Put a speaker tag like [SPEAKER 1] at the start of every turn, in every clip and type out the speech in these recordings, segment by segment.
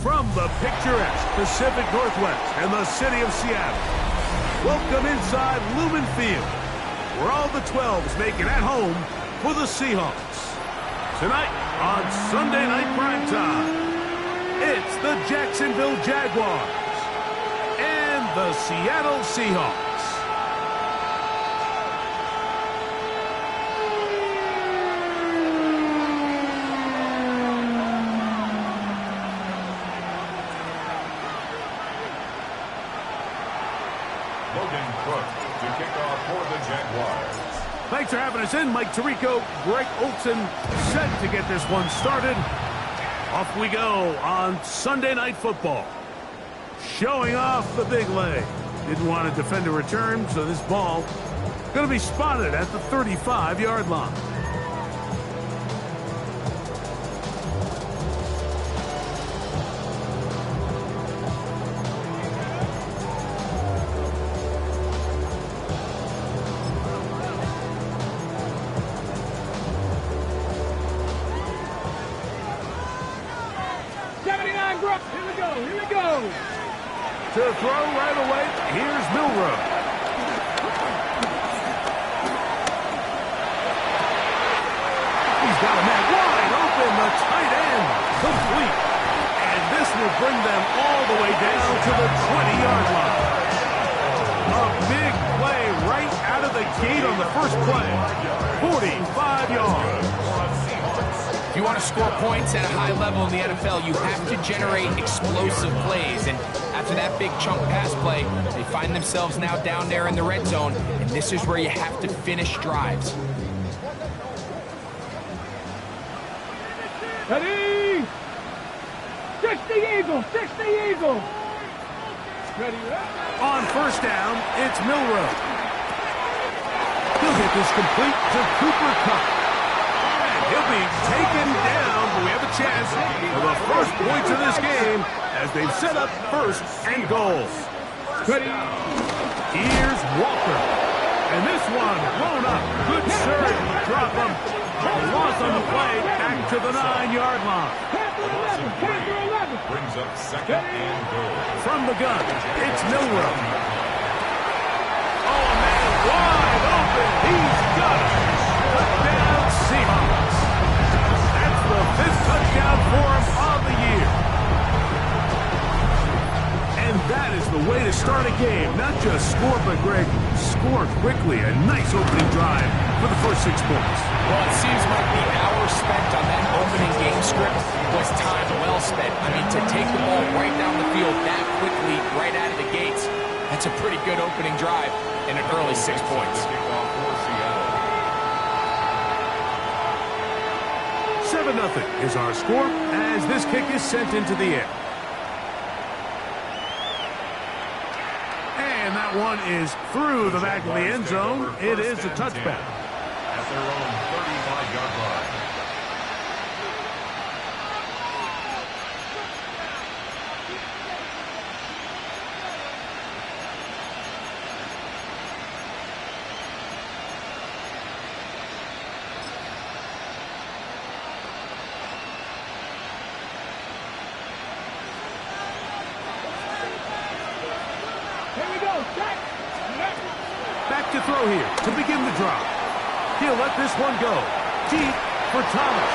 [SPEAKER 1] From the picturesque Pacific Northwest and the city of Seattle, welcome inside Lumen Field, where all the 12s make it at home for the Seahawks. Tonight on Sunday Night Primetime, it's the Jacksonville Jaguars and the Seattle Seahawks. Thanks for having us in. Mike Tirico, Greg Olsen, set to get this one started. Off we go on Sunday Night Football. Showing off the big leg. Didn't want to defend a return, so this ball going to be spotted at the 35-yard line. To throw right away, here's Milroe. He's got a man wide open, the tight end, complete. And this will bring them all the way down to the 20-yard line. A big play right out of the gate on the first play. 45 yards.
[SPEAKER 2] If you want to score points at a high level in the NFL, you have to generate explosive plays. And after that big chunk pass play, they find themselves now down there in the red zone. And this is where you have to finish drives.
[SPEAKER 3] Ready? 60 Eagles! 60 Eagles! Ready?
[SPEAKER 1] On first down, it's Milroe. He'll get this complete to Cooper Kupp. He'll be taken down, but we have a chance for the first points of this game as they've set up first and goal.
[SPEAKER 3] Ready?
[SPEAKER 1] Here's Walker. And this one blown up. Good surge. Drop him. A loss on the play. Back to the 9-yard line.
[SPEAKER 3] Panther 11.
[SPEAKER 4] Brings up second and goal.
[SPEAKER 1] From the gun, it's Milroe. Oh, man, wide open. He's got it. Touchdown, Seahawks. That's the 5th touchdown for him of the year. And that is the way to start a game. Not just score, but, Greg, score quickly. A nice opening drive for the first 6 points.
[SPEAKER 2] Well, it seems like the hour spent on that opening game script was time well spent. I mean, to take the ball right down the field that quickly, right out of the gates, that's a pretty good opening drive and an early 6 points.
[SPEAKER 1] 7-0 is our score as this kick is sent into the air. And that one is through the back of the end zone. It is a touchback.
[SPEAKER 4] At their own 35-yard line.
[SPEAKER 1] Back to throw here to begin the drive. He'll let this one go. Deep for Thomas.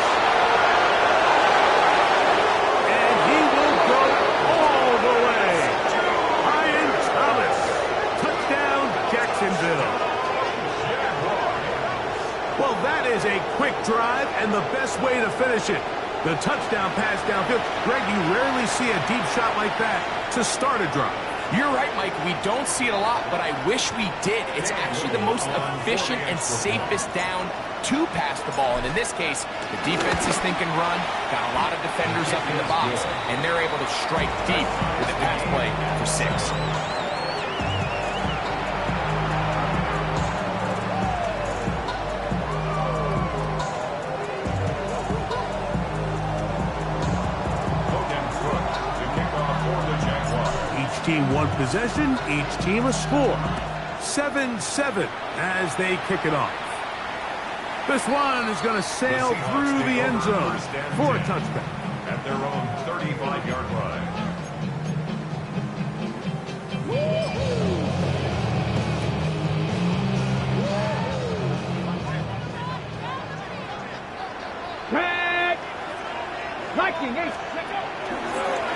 [SPEAKER 1] And he will go all the way. Ryan Thomas. Touchdown, Jacksonville. Well, that is a quick drive and the best way to finish it. The touchdown pass downfield. Greg, you rarely see a deep shot like that to start a drive.
[SPEAKER 2] You're right, Mike. We don't see it a lot, but I wish we did. It's actually the most efficient and safest down to pass the ball. And in this case, the defense is thinking run, got a lot of defenders up in the box, and they're able to strike deep with a pass play for 6.
[SPEAKER 1] Team one possession, each team a score. 7-7 as they kick it off. This one is going to sail through the end zone for a touchback.
[SPEAKER 4] at their own 35-yard line.
[SPEAKER 3] Tag! Viking 8.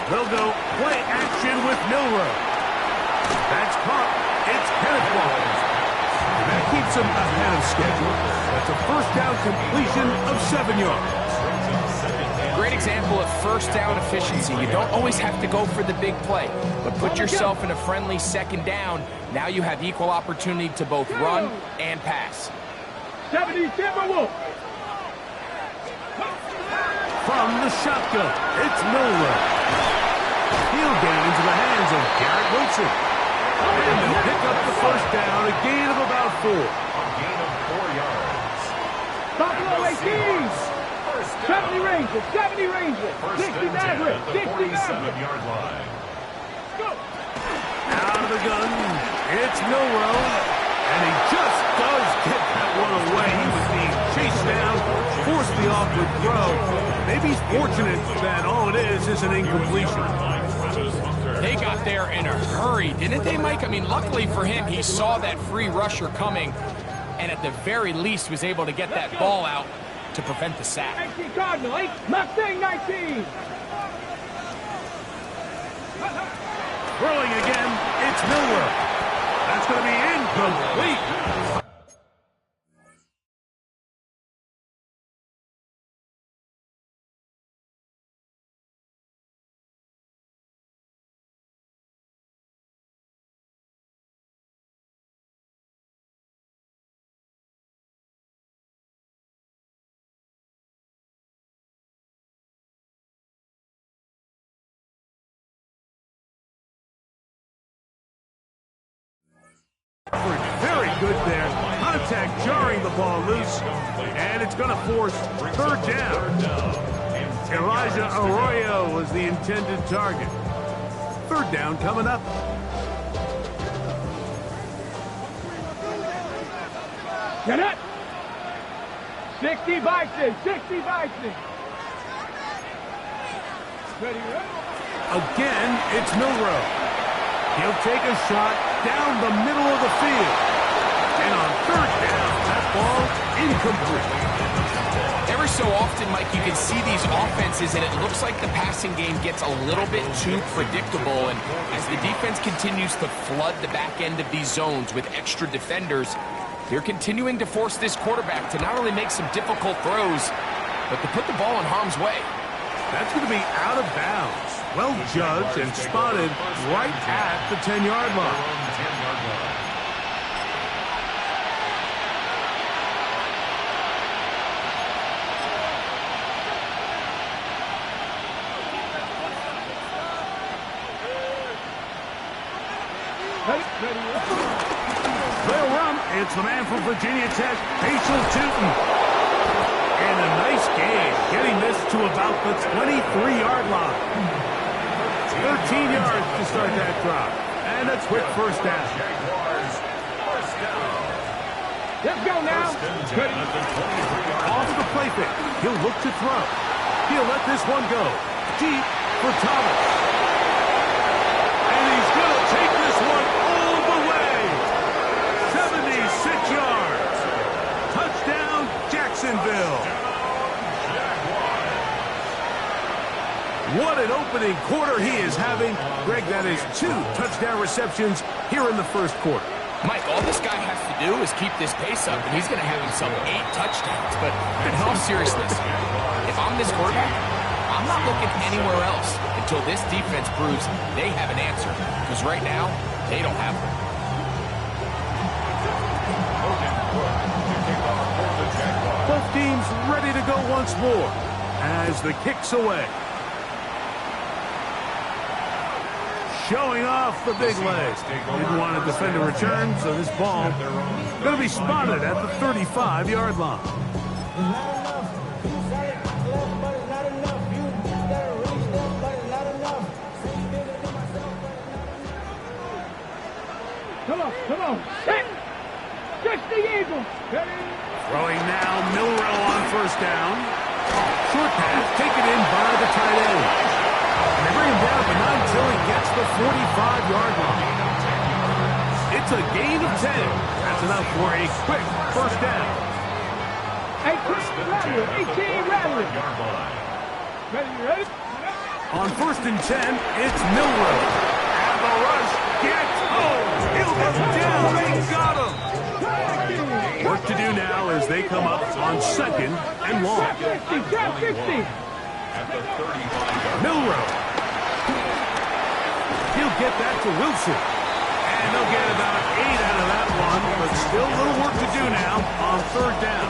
[SPEAKER 1] They'll go play action with Milroe. That's caught. It's Kenneth Walker. That keeps him ahead of schedule. That's a first down completion of 7 yards.
[SPEAKER 2] Great example of first down efficiency. You don't always have to go for the big play, but put yourself in a friendly second down. Now you have equal opportunity to both run and pass.
[SPEAKER 3] 70 Timberwolves.
[SPEAKER 1] From the shotgun, it's Milroe. Field gains in the hands of Garrett Wilson. And they'll pick up the first down, a gain of about 4.
[SPEAKER 4] A gain of 4 yards.
[SPEAKER 3] Buffalo 18. 70 Rangers. 70 Rangers.
[SPEAKER 4] First
[SPEAKER 3] 60
[SPEAKER 4] and 10
[SPEAKER 3] Mavericks.
[SPEAKER 4] at the
[SPEAKER 3] 60 Mavericks.
[SPEAKER 4] 47-yard line.
[SPEAKER 3] Go.
[SPEAKER 1] Out of the gun, it's Milroe. And he just does get that one away. He was being chased down, forced the awkward throw. Maybe he's fortunate that all it is an incompletion.
[SPEAKER 2] They got there in a hurry, didn't they, Mike? I mean, luckily for him, he saw that free rusher coming, and at the very least was able to get that ball out to prevent the sack.
[SPEAKER 3] 19 Cardinal. 8. Mustang 19.
[SPEAKER 1] Throwing again, it's Milroe. That's going to be incomplete. Very good there. Contact jarring the ball loose. And it's going to force third down. Elijah Arroyo was the intended target. Third down coming up.
[SPEAKER 3] Get it. 60 Bison. 60 Bison. Ready,
[SPEAKER 1] Again, it's Milroe. He'll take a shot down the middle of the field. And on third down, that ball incomplete.
[SPEAKER 2] Ever so often, Mike, you can see these offenses, and it looks like the passing game gets a little bit too predictable. And as the defense continues to flood the back end of these zones with extra defenders, they're continuing to force this quarterback to not only make some difficult throws, but to put the ball in harm's way.
[SPEAKER 1] That's going to be out of bounds. Well judged and spotted right at the 10-yard line.
[SPEAKER 4] 10-yard line.
[SPEAKER 1] They'll run. It's the man from Virginia Tech, Paschal Tootin. And a nice gain, getting this to about the 23-yard line. 13 yards to start that drive. And a quick first down.
[SPEAKER 3] Let's go now.
[SPEAKER 1] Off the play fake. He'll look to throw. He'll let this one go. Deep for Thomas. And he's going to take this one all the way. 76 yards. Touchdown, Jacksonville. What an opening quarter he is having. Greg, that is 2 touchdown receptions here in the first quarter.
[SPEAKER 2] Mike, all this guy has to do is keep this pace up, and he's going to have himself 8 touchdowns. But in all seriousness, if I'm this quarterback, I'm not looking anywhere else until this defense proves they have an answer. Because right now, they don't have one.
[SPEAKER 1] Both teams ready to go once more as the kick's away. Showing off the big leg. Didn't want to defend a return, so this ball going to be spotted at the 35-yard line.
[SPEAKER 3] Come on. Hit. 60 Eagles.
[SPEAKER 1] Throwing now, Milroe on first down. Short pass taken in by the tight end. It's a gain of 10. That's enough for a quick first down.
[SPEAKER 3] 18 Rattler. 18 Rattler.
[SPEAKER 4] Yard line.
[SPEAKER 3] Ready?
[SPEAKER 1] On first and 10, it's Milroe. And the rush gets home. He'll go down. They got him. Work to do now as they come up on second and long.
[SPEAKER 3] 50, grab 50.
[SPEAKER 4] At the 35-yard line.
[SPEAKER 1] Milroe. He'll get that to Wilson. And they'll get about 8 out of that one, but still a little work to do now on third down.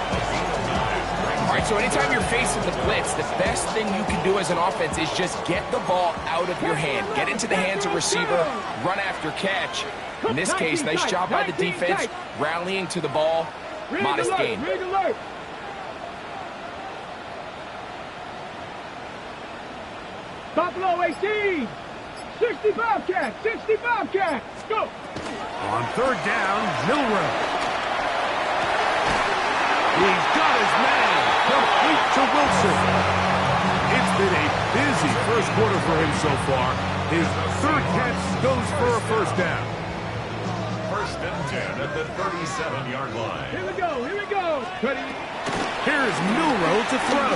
[SPEAKER 2] All right, so anytime you're facing the blitz, the best thing you can do as an offense is just get the ball out of your hand. Get into the hands of receiver, run after catch. In this case, nice job by the defense, rallying to the ball. Modest gain.
[SPEAKER 3] Rig alert. Buffalo 18. 60 Bobcats. 60 Bobcats. Go.
[SPEAKER 1] On third down, Milroe. He's got his man. Complete to Wilson. It's been a busy first quarter for him so far. His third catch goes for a first down.
[SPEAKER 4] First and 10 at the 37-yard line.
[SPEAKER 3] Here we go. Ready.
[SPEAKER 1] Here's Milroe to throw.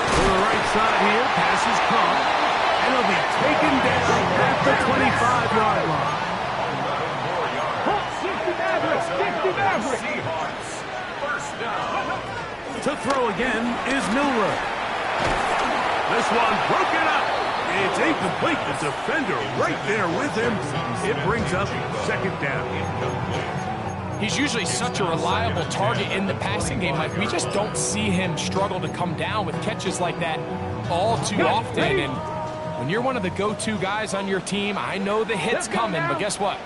[SPEAKER 1] To the right side here, pass is caught. And he'll be taken down at the 25-yard line.
[SPEAKER 3] 60 Mavericks. 60 Mavericks.
[SPEAKER 4] Seahawks. First down.
[SPEAKER 1] To throw again is Milroe. This one broken up. It's incomplete. The defender right there with him. It brings up second down.
[SPEAKER 2] He's usually such a reliable target in the passing game. Like, we just don't see him struggle to come down with catches like that all too often. And when you're one of the go-to guys on your team, I know the hit's coming, but guess what?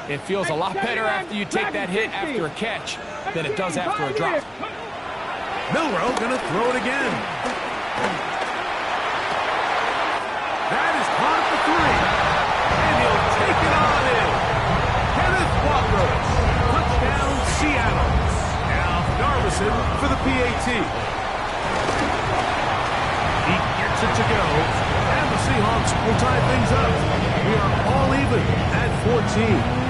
[SPEAKER 2] It feels a lot better after you take that hit after a catch than it does after a drop.
[SPEAKER 1] Milroe gonna throw it again. That is caught at the 3. And he'll take it on in. Kenneth Walker. Touchdown, Seattle. Now Darvison for the PAT. He gets it to go. And the Seahawks will tie things up. We are all even at 14.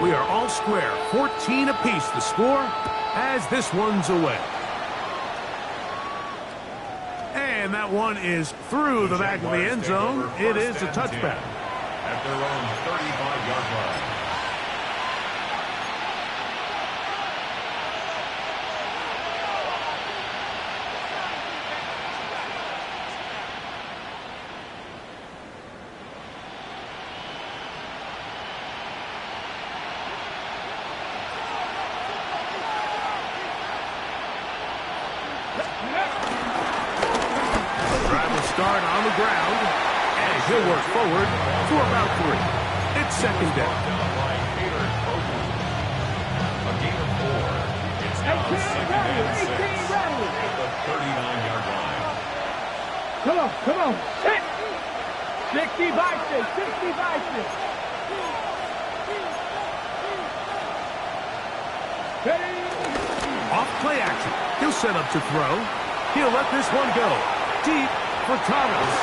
[SPEAKER 1] We are all square, 14 apiece the score as this one's away. And that one is through the back of the end zone. It is a touchback.
[SPEAKER 4] At their own 35-yard line.
[SPEAKER 1] Start on the ground, and he'll work forward to about 3. It's second down.
[SPEAKER 4] A gain of 4. It's now 2nd and 6 at the 39-yard line.
[SPEAKER 3] Come on. Hit. 60 Bison. 60 Bison. Ready.
[SPEAKER 1] Off play action. He'll set up to throw. He'll let this one go. Deep for Thomas.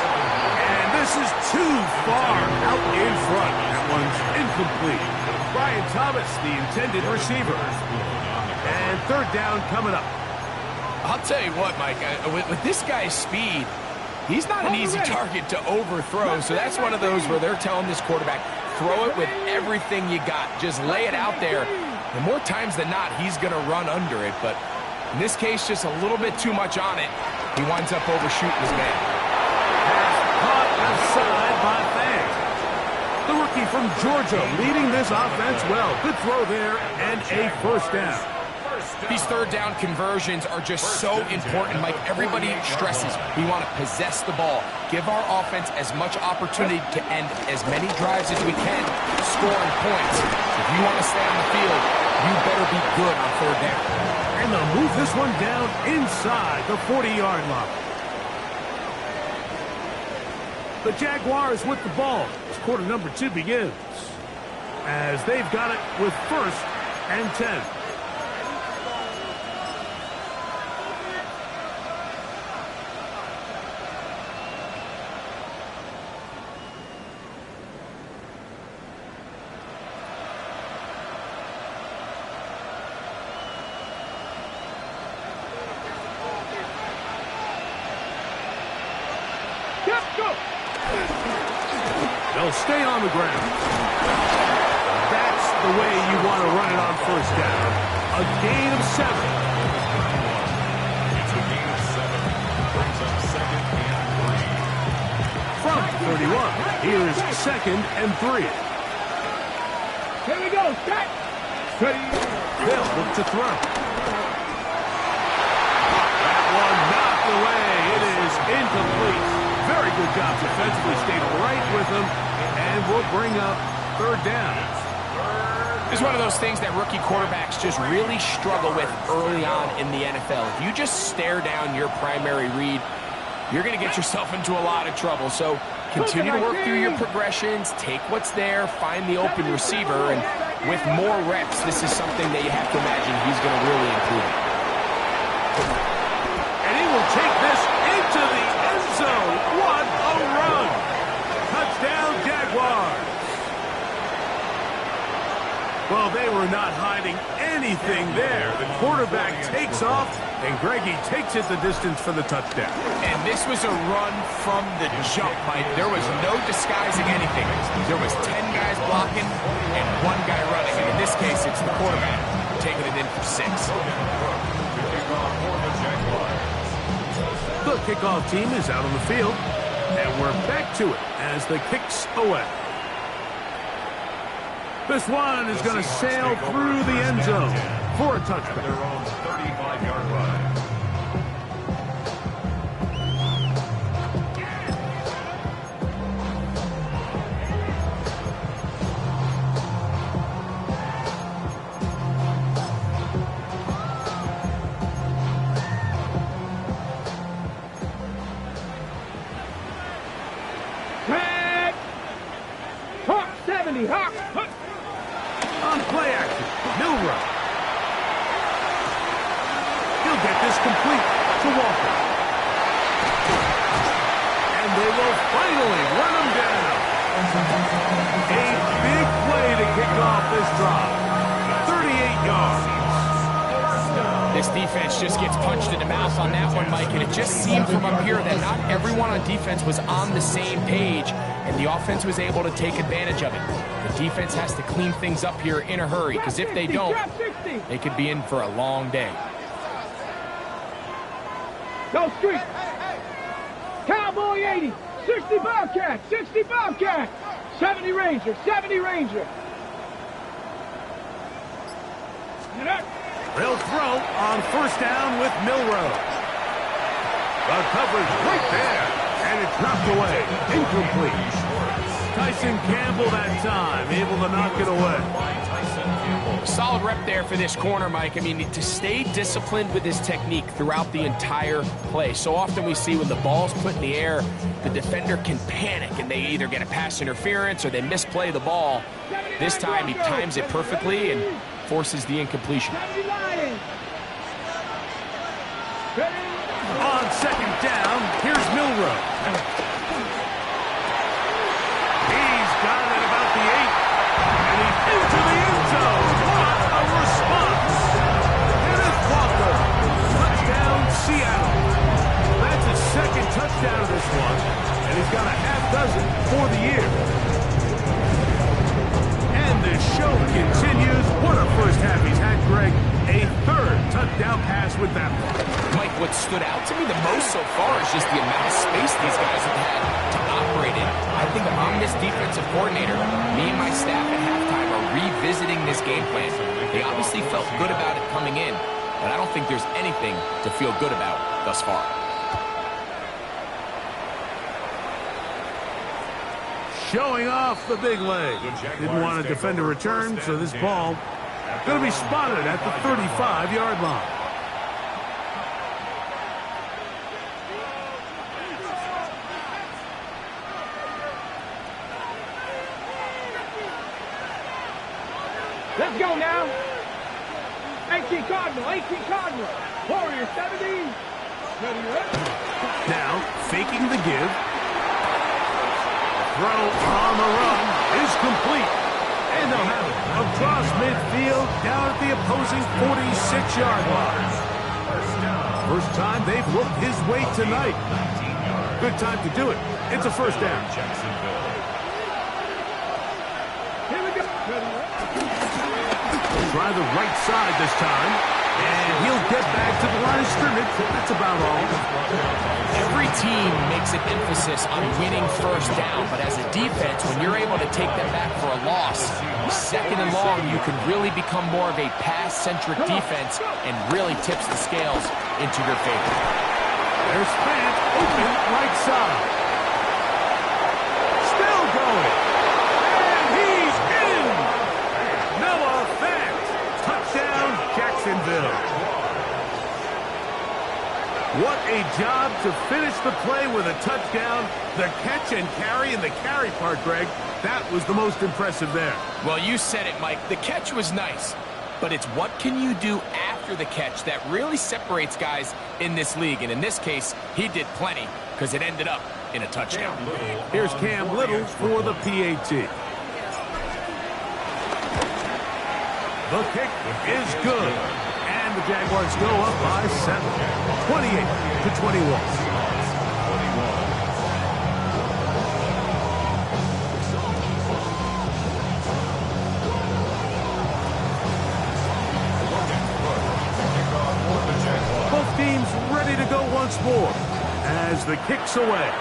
[SPEAKER 1] And this is too far out in front. That one's incomplete. Brian Thomas, the intended receiver. And third down coming up.
[SPEAKER 2] I'll tell you what, Mike, with this guy's speed, he's not an easy target to overthrow. So that's one of those where they're telling this quarterback, throw it with everything you got. Just lay it out there. And more times than not, he's going to run under it. But in this case, just a little bit too much on it. He winds up overshooting his man.
[SPEAKER 1] Caught outside by Fang. The rookie from Georgia leading this offense well. Good throw there and a first down.
[SPEAKER 2] These third down conversions are just so important, Mike. Everybody stresses we want to possess the ball, give our offense as much opportunity to end as many drives as we can, scoring points. If you want to stay on the field, you better be good on third down.
[SPEAKER 1] And they'll move this one down inside the 40-yard line. The Jaguars with the ball as quarter number 2 begins. As they've got it with first and 10. will stay on the ground. That's the way you want to run it on first down. A gain of 7.
[SPEAKER 4] It's a gain of 7. Brings up 2nd and 3.
[SPEAKER 1] From 31, here's 2nd and 3.
[SPEAKER 3] Here we go. Set. Ready.
[SPEAKER 1] They'll look to throw. That one knocked away. It is incomplete. Very good job defensively. Stayed right with him. And will bring up 3rd down.
[SPEAKER 2] It's one of those things that rookie quarterbacks just really struggle with early on in the NFL. If you just stare down your primary read, you're going to get yourself into a lot of trouble. So continue to work through your progressions, take what's there, find the open receiver, and with more reps, this is something that you have to imagine he's going to really improve.
[SPEAKER 1] And he will take this into the end zone. What a run! Touchdown, Jaguars. Well, they were not hiding anything there. The quarterback takes off, and Greggy takes it the distance for the touchdown.
[SPEAKER 2] And this was a run from the jump, Mike. There was no disguising anything. There was 10 guys blocking and 1 guy running. And in this case, it's the quarterback taking it in for 6.
[SPEAKER 1] The kickoff team is out on the field, and we're back to it as the kick's away. This one is going to sail through the end zone for a touchback.
[SPEAKER 4] Their own 35-yard line.
[SPEAKER 3] Red. Hawk 70. Hawk.
[SPEAKER 1] On play action, Milroe. He'll get this complete to Walker. And they will finally run him down. A big play to kick off this drive. 38 yards.
[SPEAKER 2] This defense just gets punched in the mouth on that one, Mike, and it just seemed from up here that not everyone on defense was on the same page, and the offense was able to take advantage of it. The defense has to clean things up here in a hurry, because if they don't, they could be in for a long day.
[SPEAKER 3] Go street. Cowboy 80. 60 Bobcat. 60 Bobcat. 70 Ranger. 70 Ranger. Get up.
[SPEAKER 1] They'll throw on first down with Milroe. The coverage right there, and it's knocked away. Incomplete. Tyson Campbell that time, able to knock it away.
[SPEAKER 2] Solid rep there for this corner, Mike. I mean, to stay disciplined with his technique throughout the entire play. So often we see when the ball's put in the air, the defender can panic, and they either get a pass interference or they misplay the ball. This time he times it perfectly and forces the incompletion.
[SPEAKER 1] On second down, here's Milroe. He's got it at about the 8, and he's into the end zone. What a response! Kenneth Walker, touchdown Seattle. That's his 2nd touchdown of this one, and he's got a half dozen for the year. And the show continues. What a first half he's had, Greg. A 3rd touchdown pass with that one.
[SPEAKER 2] Mike, what stood out to me the most so far is just the amount of space these guys have had to operate in. I think if I'm this defensive coordinator, me and my staff at halftime are revisiting this game plan. They obviously felt good about it coming in, but I don't think there's anything to feel good about thus far.
[SPEAKER 1] Showing off the big leg. Didn't want to defend a return, so this ball going to be spotted at the 35-yard line.
[SPEAKER 3] Let's go now. 18 Cardinal. 18 Cardinal. Warrior 70. Ready, ready.
[SPEAKER 1] Now, faking the give. Throw on the run is complete. And they'll have it across midfield down at the opposing 46-yard line. First time they've looked his way tonight. Good time to do it. It's a first down. Try the right side this time. And he'll get back to the line of scrimmage. That's about all.
[SPEAKER 2] Every team makes an emphasis on winning first down, but as a defense, when you're able to take them back for a loss, second and long, you can really become more of a pass-centric defense and really tips the scales into your favor.
[SPEAKER 1] There's Fant open right side. Still going. And he's in. Noah Fant. Touchdown, Jacksonville. What a job to finish the play with a touchdown. The catch and carry, and the carry part, Greg, that was the most impressive there.
[SPEAKER 2] Well, you said it, Mike. The catch was nice, but it's what can you do after the catch that really separates guys in this league. And in this case, he did plenty because it ended up in a touchdown.
[SPEAKER 1] Here's Cam Little for the PAT. The kick is good. And the Jaguars go up by 7, 28-21. Both teams ready to go once more as the kick's away.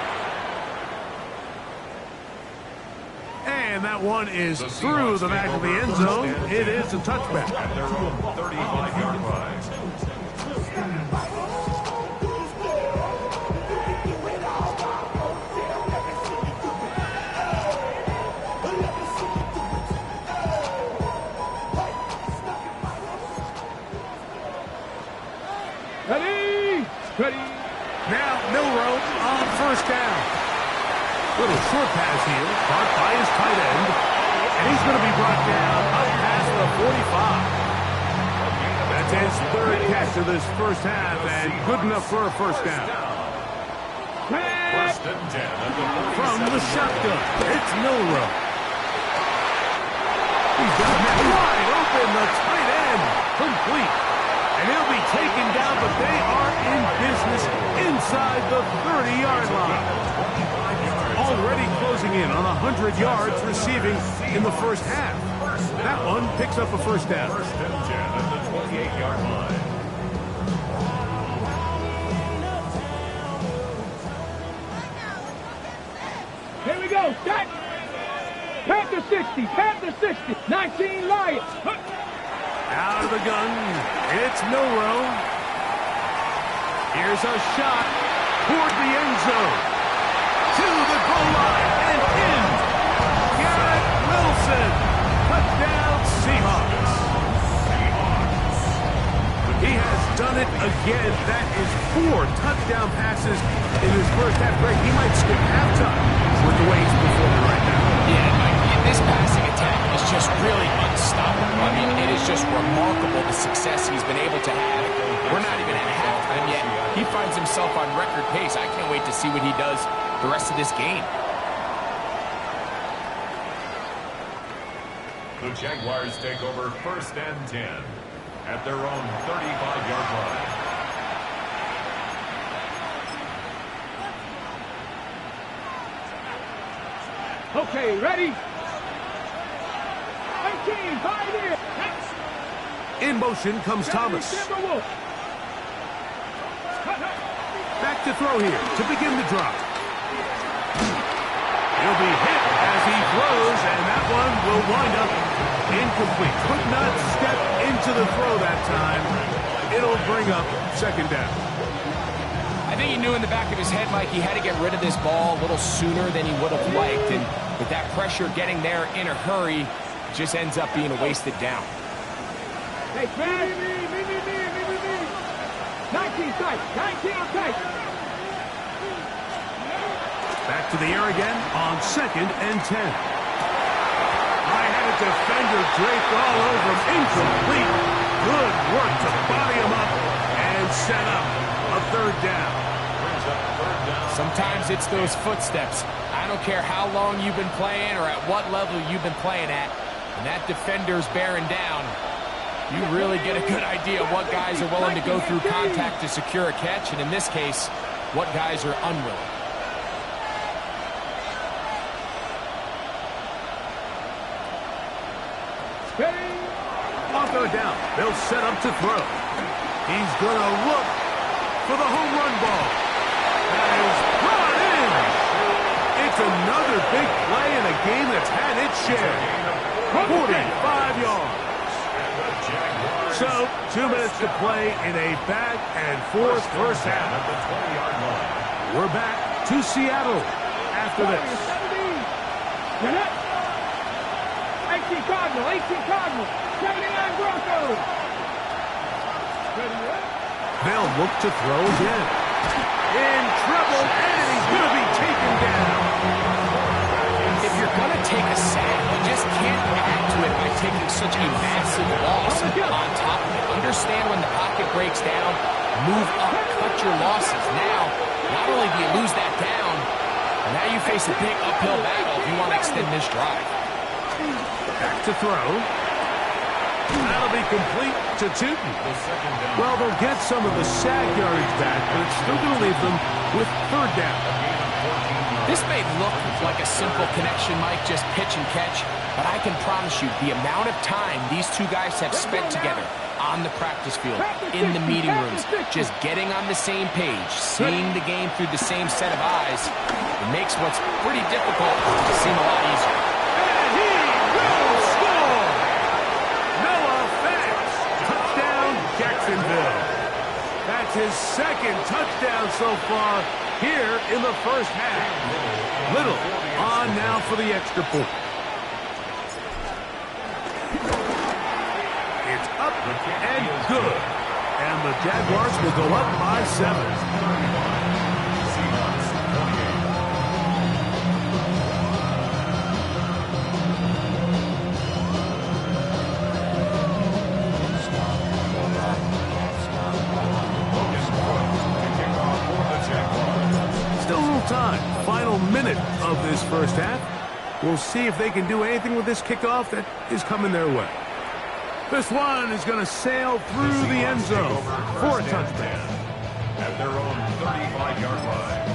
[SPEAKER 1] And that one is through the back of the end zone. It is a touchback.
[SPEAKER 4] At their own 35-yard line.
[SPEAKER 3] Ready? Ready?
[SPEAKER 1] Now Milroe on first down. Little short pass here, caught by his tight end. And he's going to be brought down up past the 45. That's his third catch of this first half, and good enough for a first down.
[SPEAKER 4] First and 10 at the 47.
[SPEAKER 1] From the shotgun, it's Milroe. He's got that wide open, the tight end, complete. And he'll be taken down, but they are in business inside the 30-yard line. Already closing in on 100 yards receiving in the first half. That one picks up a first down.
[SPEAKER 4] First and 10 at the 28-yard line.
[SPEAKER 3] Here we go. Stack. Panther 60. Panther 60. 19 Lions.
[SPEAKER 1] Out of the gun, it's Milroe. Here's a shot toward the end zone. To the goal line and in. Garrett Wilson. Touchdown Seahawks. He has done it again. That is 4 touchdown passes in his first half. Greg, he might skip halftime with the way he's performing right now.
[SPEAKER 2] Yeah, Mike, this passing attack is just really unstoppable. I mean, it is just remarkable the success he's been able to have. We're not even at halftime yet. He finds himself on record pace. I can't wait to see what he does the rest of this game.
[SPEAKER 4] The Jaguars take over first and 10 at their own 35-yard line.
[SPEAKER 3] Okay, ready? 18, 5 in.
[SPEAKER 1] In motion comes Thomas. Back to throw here to begin the drop. He'll be hit as he throws, and that one will wind up incomplete. Could not step into the throw that time. It'll bring up second down.
[SPEAKER 2] I think he knew in the back of his head, Mike, he had to get rid of this ball a little sooner than he would have liked. And with that pressure getting there in a hurry, it just ends up being a wasted down.
[SPEAKER 3] Hey, me. 19 tight. 19 tight.
[SPEAKER 1] Back to the air again on second and 10. I had a defender draped all over him. Incomplete. Good work to body him up and set up a third down.
[SPEAKER 2] Sometimes it's those footsteps. I don't care how long you've been playing or at what level you've been playing at. When that defender's bearing down, you really get a good idea of what guys are willing to go through contact to secure a catch, and in this case, what guys are unwilling.
[SPEAKER 1] He'll set up to throw. He's going to look for the home run ball. That is brought in. It's another big play in a game that's had its share. 45 yards. So, 2 minutes to play in a back-and-forth first half. We're back to Seattle after this.
[SPEAKER 3] 18 Cardinal, 18 Cardinal, 79 Broncos.
[SPEAKER 1] They'll look to throw again. In trouble, and he's going to be taken down.
[SPEAKER 2] If you're going to take a sack, you just can't add to it by taking such a massive loss on top of it. Understand when the pocket breaks down, move up, cut your losses. Now, not only do you lose that down, but now you face a big uphill battle if you want to extend this drive.
[SPEAKER 1] Back to throw. That'll be complete to Tootin. Well, they'll get some of the sack yardage back, but it's still going to leave them with third down.
[SPEAKER 2] This may look like a simple connection, Mike, just pitch and catch, but I can promise you the amount of time these two guys have spent together on the practice field, in the meeting rooms, just getting on the same page, seeing the game through the same set of eyes, it makes what's pretty difficult to seem a lot easier.
[SPEAKER 1] And he will score! Noah Fant, touchdown Jacksonville. That's his second touchdown so far here in the first half. Little on now for the extra point. It's up and good. And the Jaguars will go up by 7. Time. Final minute of this first half. We'll see if they can do anything with this kickoff that is coming their way. This one is going to sail through the end zone for a touchdown.
[SPEAKER 4] At their own 35-yard line.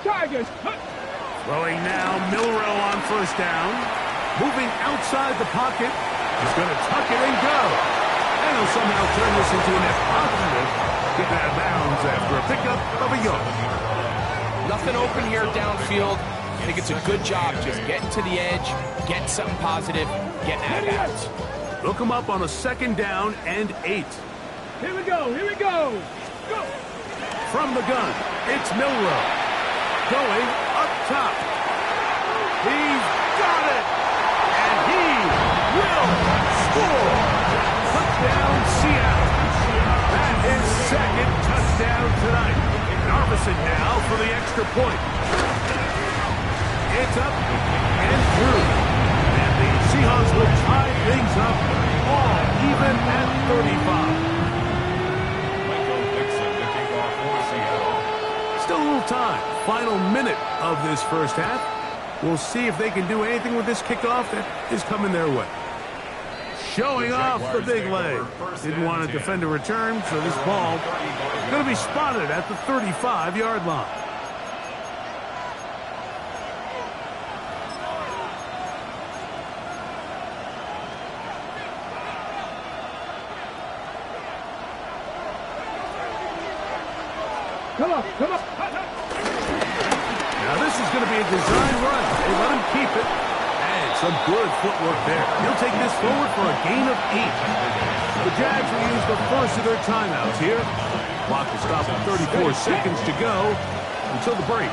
[SPEAKER 3] Tigers.
[SPEAKER 1] Throwing now, Milroe on first down. Moving outside the pocket. He's going to tuck it and go. And he'll somehow turn this into a net positive. Get out of bounds after a pickup of a yard.
[SPEAKER 2] Nothing open here downfield. I think it's a good job just getting to the edge, getting something positive, getting out of bounds.
[SPEAKER 1] Look him up on a second down and 8.
[SPEAKER 3] Here we go, here we go. Go.
[SPEAKER 1] From the gun, it's Milroe. Going up top. He's got it. And he will score. Touchdown, Seattle. That is second touchdown tonight. Narveson now for the extra point. It's up and through. And the Seahawks will tie things up all even at 35. Still a little time. Final minute of this first half. We'll see if they can do anything with this kickoff that is coming their way. Showing off the big leg. Didn't want to defend a return, so this ball is going to be spotted at the 35-yard line.
[SPEAKER 3] Come on, come on.
[SPEAKER 1] Now this is going to be a design run. They let him keep it. And some good footwork there. He'll take this forward for a gain of 8. The Jags will use the first of their timeouts here. Clock will stop at 34 seconds to go until the break.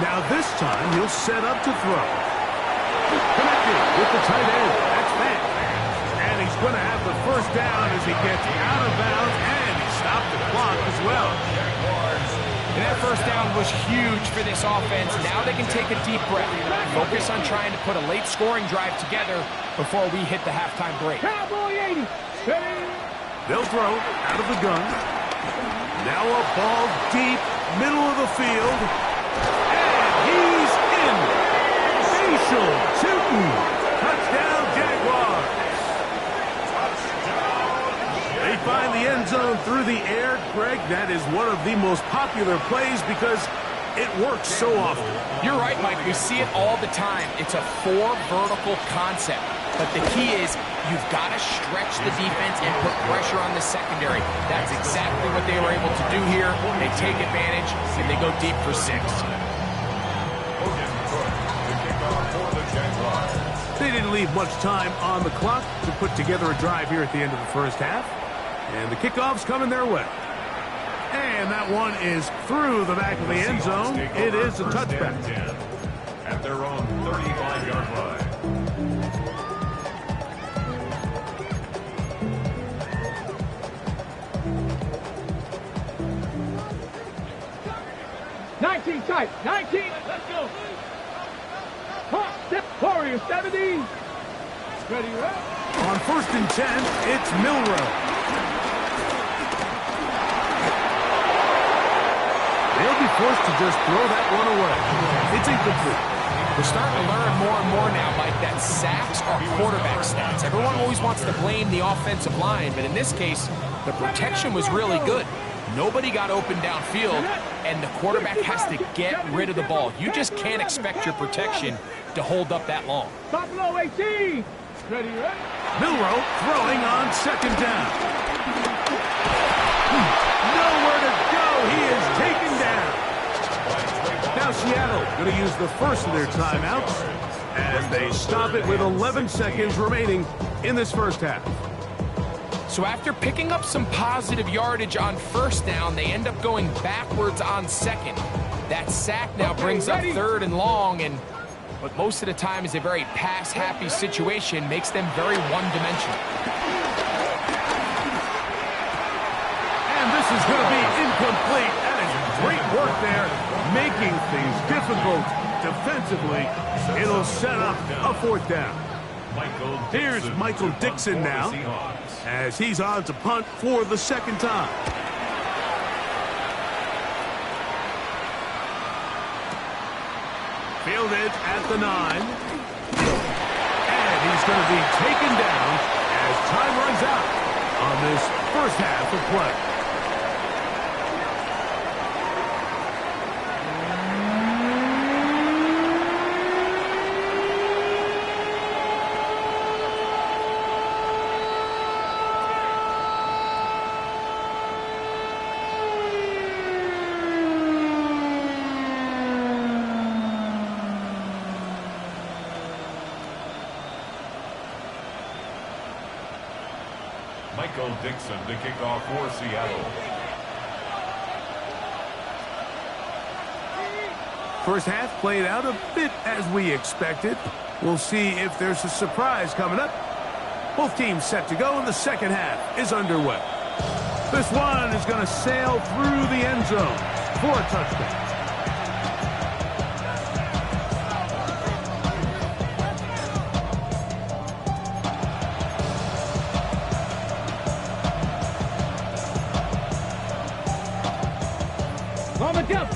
[SPEAKER 1] Now this time he'll set up to throw. Connected with the tight end. That's Fant. And he's going to have the first down as he gets out of bounds, and he stopped the clock as well.
[SPEAKER 2] And that first down was huge for this offense. Now they can take a deep breath. Focus on trying to put a late scoring drive together before we hit the halftime break.
[SPEAKER 3] Cowboy 80.
[SPEAKER 1] They'll throw out of the gun. Now a ball deep, middle of the field. And he's in. Facial Tootin. Touchdown find the end zone through the air, Greg. That is one of the most popular plays because it works so often.
[SPEAKER 2] You're right, Mike. We see it all the time. It's a 4 vertical concept. But the key is you've got to stretch the defense and put pressure on the secondary. That's exactly what they were able to do here. They take advantage, and they go deep for 6.
[SPEAKER 1] They didn't leave much time on the clock to put together a drive here at the end of the first half. And the kickoff's coming their way. And that one is through the back of the end zone. It is a touchback.
[SPEAKER 4] At their own 35-yard line.
[SPEAKER 3] Tight. 19. Let's go. Step Warriors 70. Ready, right?
[SPEAKER 1] On 1st and 10, it's Milroe. They'll be forced to just throw that one away. It's incomplete.
[SPEAKER 2] We're starting to learn more and more now, Mike, that sacks are quarterback stats. Everyone always wants to blame the offensive line, but in this case, the protection was really good. Nobody got open downfield, and the quarterback has to get rid of the ball. You just can't expect your protection to hold up that long.
[SPEAKER 3] Stop below 18. Ready, right?
[SPEAKER 1] Milroe throwing on 2nd down. Nowhere to go. He is taken down. Now Seattle going to use the first of their timeouts as they stop it with 11 seconds remaining in this first half.
[SPEAKER 2] So after picking up some positive yardage on 1st down, they end up going backwards on 2nd. That sack now brings up 3rd and long, and what most of the time is a very pass-happy situation makes them very one-dimensional.
[SPEAKER 1] And this is going to be incomplete. That is great work there, making things difficult defensively. It'll set up a 4th down. Here's Michael Dixon now, as he's on to punt for the 2nd time. Fielded at the 9. And he's going to be taken down as time runs out on this first half of play.
[SPEAKER 4] Michael Dixon to kick off for Seattle.
[SPEAKER 1] First half played out a bit as we expected. We'll see if there's a surprise coming up. Both teams set to go, and the second half is underway. This one is going to sail through the end zone for a touchdown.
[SPEAKER 3] On the jump.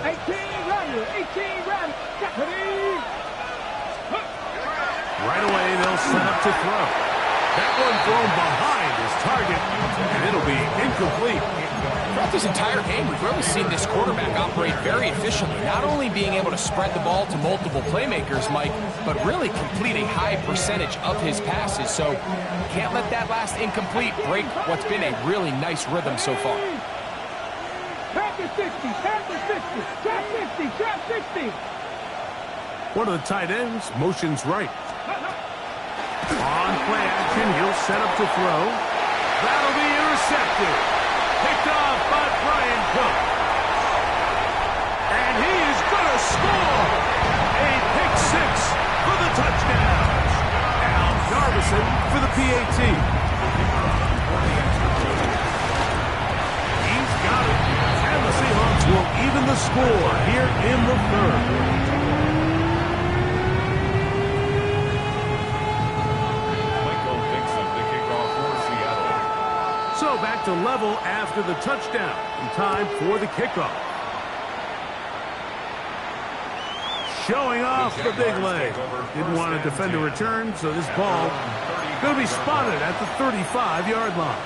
[SPEAKER 3] 18 runner. 18 runner.
[SPEAKER 1] Right away, they'll set up to throw. That one thrown behind his target, and it'll be incomplete.
[SPEAKER 2] Throughout this entire game, we've really seen this quarterback operate very efficiently, not only being able to spread the ball to multiple playmakers, Mike, but really complete a high percentage of his passes. So can't let that last incomplete break what's been a really nice rhythm so far.
[SPEAKER 3] Panther 60, Panther 60, trap 60, trap 60.
[SPEAKER 1] One of the tight ends motions right. On play action, he'll set up to throw. That'll be intercepted. Picked off by Brian Cook. And he is going to score. A pick 6 for the touchdown. Al Jarvison for the PAT. He's got it. And the Seahawks will even the score here in the 3rd. So back to level after the touchdown. And time for the kickoff. Showing off the big leg. Didn't want to defend a return, so this ball Going to be spotted at the 35-yard line.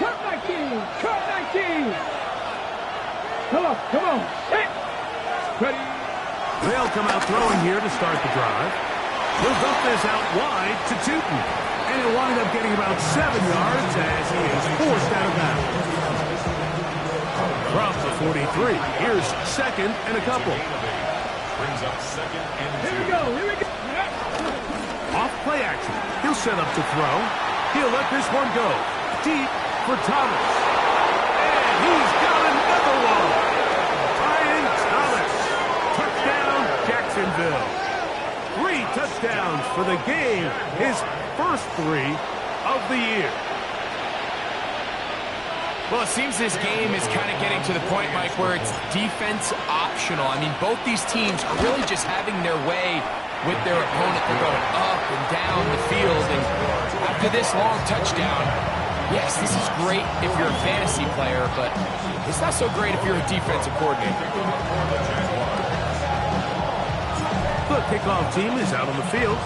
[SPEAKER 3] Cut 19! Cut 19! Come on! Set! Ready?
[SPEAKER 1] They'll come out throwing here to start the drive. He'll dump this out wide to Tootin. And he'll wind up getting about 7 yards as he is forced out of bounds. From the 43, here's second and a couple.
[SPEAKER 4] Brings up second and 2.
[SPEAKER 3] Here we go!
[SPEAKER 1] Off play action. He'll set up to throw. He'll let this one go. Deep for Thomas. And he's got another one. Brian Thomas. Touchdown, Jacksonville. 3 touchdowns for the game. His first 3 of the year.
[SPEAKER 2] Well, it seems this game is kind of getting to the point, Mike, where it's defense optional. I mean, both these teams are really just having their way with their opponent. They're going up and down the field. And after this long touchdown, yes, this is great if you're a fantasy player, but it's not so great if you're a defensive coordinator.
[SPEAKER 1] The kickoff team is out on the field,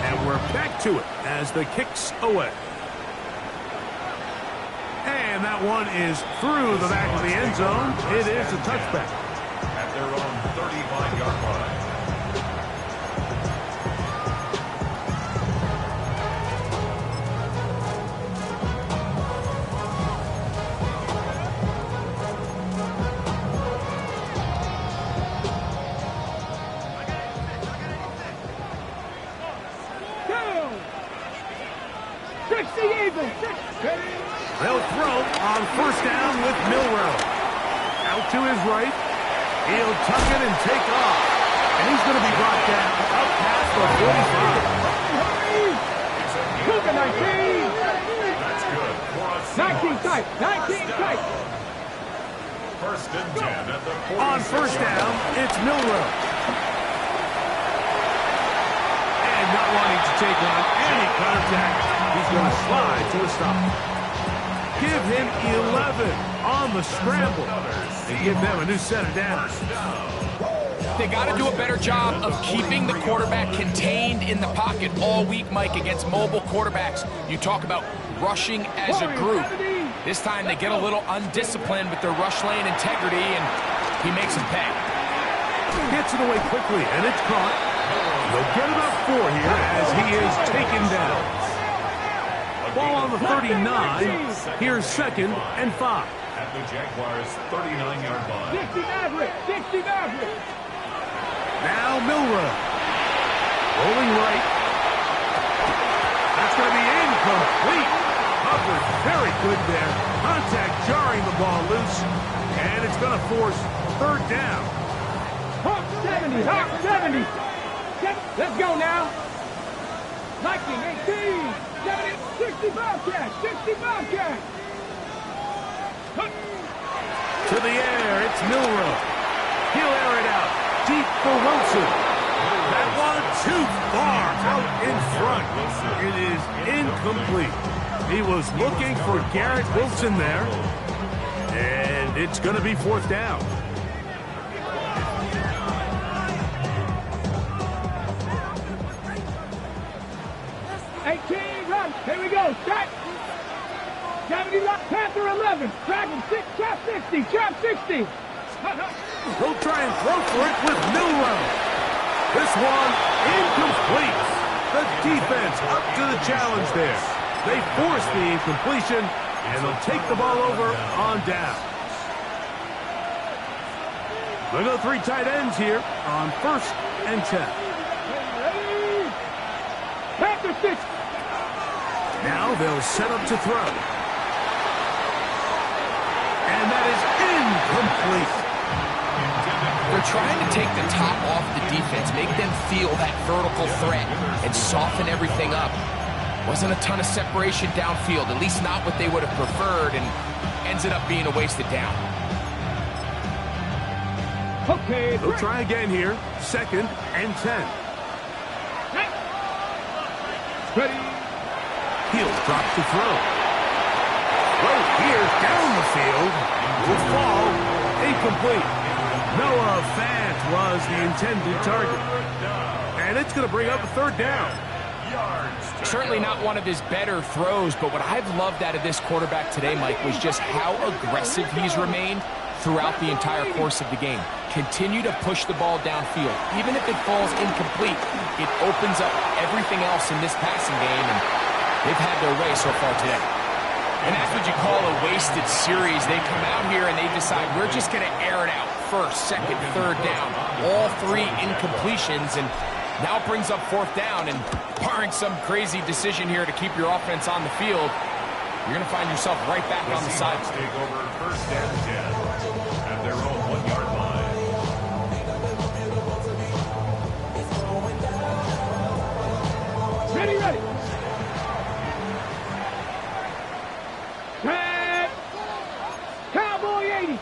[SPEAKER 1] and we're back to it as the kick's away. And that one is through the back of the end zone. It is a touchback.
[SPEAKER 4] At their own 35-yard line.
[SPEAKER 1] They'll throw on first down with Milroe. Out to his right. He'll tuck it and take off. And he's going to be brought down up past the 45.
[SPEAKER 3] Cougar 19!
[SPEAKER 4] That's good for a
[SPEAKER 3] 19 tight! 19 tight!
[SPEAKER 4] First and 10 at the 46.
[SPEAKER 1] On first down, it's Milroe. And not wanting to take on any contact, he's going to slide to a stop. Give him 11 on the scramble and give them a new set of downs.
[SPEAKER 2] They got to do a better job of keeping the quarterback contained in the pocket all week, Mike, against mobile quarterbacks. You talk about rushing as a group. This time they get a little undisciplined with their rush lane integrity, and he makes them pay.
[SPEAKER 1] Gets it away quickly, and it's caught. They'll get about 4 here as he is taken down. Ball on the 39. Here's second and 5.
[SPEAKER 4] At the Jaguars' 39-yard line.
[SPEAKER 3] 60 Maverick! 60 Maverick!
[SPEAKER 1] Now Milroe. Rolling right. That's going to be incomplete. Covered very good there. Contact jarring the ball loose. And it's going to force third down.
[SPEAKER 3] Hawk 70! Hawk 70! Let's go now! Viking 18! 70! 60 Bobcat! 60 Bobcat!
[SPEAKER 1] To the air, it's Milroe. He'll air it out. Deep for Wilson. That one too far out in front. It is incomplete. He was looking for Garrett Wilson there. And it's going to be fourth down.
[SPEAKER 3] Here we go, set! 70 left, Panther 11, Dragon 6, trap 60, trap 60!
[SPEAKER 1] He'll try and throw for it with Milroe. This one incomplete. The defense up to the challenge there. They force the incompletion, and they'll take the ball over on down. We'll go 3 tight ends here on first and 10.
[SPEAKER 3] Panther 6!
[SPEAKER 1] Now they'll set up to throw. And that is incomplete.
[SPEAKER 2] They're trying to take the top off the defense, make them feel that vertical threat, and soften everything up. Wasn't a ton of separation downfield, at least not what they would have preferred, and ends it up being a wasted down.
[SPEAKER 3] Okay,
[SPEAKER 1] they'll try again here. Second and 10.
[SPEAKER 3] Ready?
[SPEAKER 1] He'll drop to throw. Throw here down the field. Will fall incomplete. Noah Fant was the intended target. And it's going to bring up a third down.
[SPEAKER 2] Certainly not one of his better throws, but what I've loved out of this quarterback today, Mike, was just how aggressive he's remained throughout the entire course of the game. Continue to push the ball downfield. Even if it falls incomplete, it opens up everything else in this passing game, and they've had their way so far today. And that's what you call a wasted series. They come out here and they decide, we're just going to air it out first, second, third down. All three incompletions, and now it brings up fourth down, and barring some crazy decision here to keep your offense on the field, you're going to find yourself right back on the sideline.
[SPEAKER 4] Take over first and 10 at their own 1-yard line.
[SPEAKER 3] Ready, ready. Set. Cowboy 80.